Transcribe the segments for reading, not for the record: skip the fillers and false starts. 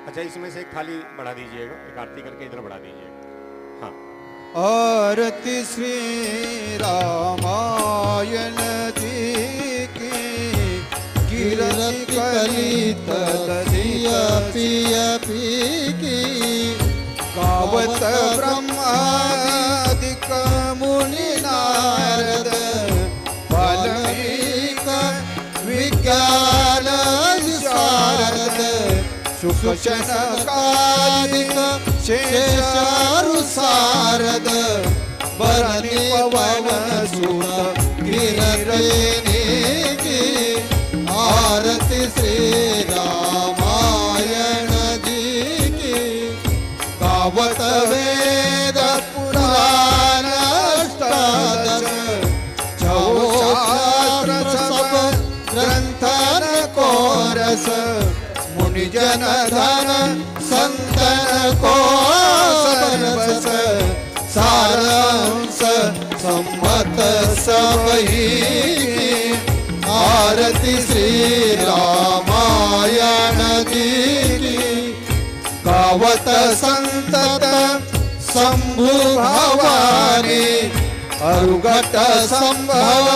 अच्छा, इसमें से एक थाली बढ़ा दीजिएगा, एक आरती करके इधर बढ़ा दीजिएगा। हाँ। आरती श्री रामायण जी की, गिरति कलित दलिया पिया पी की, गावत ब्रह्मादिक मुनि नारद, वाल्मीक विज्ञान विशारद, सुखशनकादिक शेषारु सारद, बरनि पवन सुत गिरते की, आरती श्री रामायण जी की, गावत वेद पुराण अष्टादश, शास्त्र सब ग्रंथन को रस, मुनि जन धन संतन को सर्वस, सारांश सम्मत सबही, आरती श्री रामायण जी की, गावत संतत शंभु भवानी, अरुघट संभव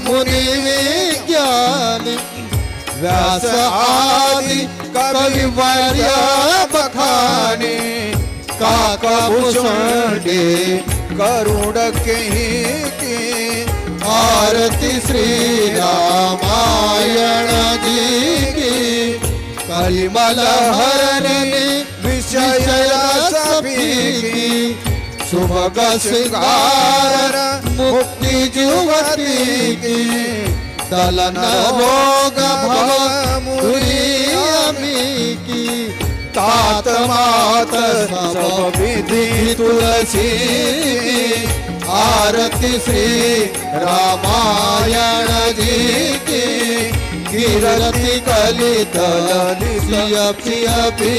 मुनि विज्ञानी, व्यास आदि कवि वर्य बखानी, काकभूषण करुण की, आरती श्री रामायण जी की, कलिमल हरनि विषय सभी की, सुभग श्रृंगार मुक्ति जुवती की, दलन रोग भव मुनि की, तात मात सब विधि तुलसी, आरती श्री रामायण जी की, गिरति कलित दलिया पिया पी।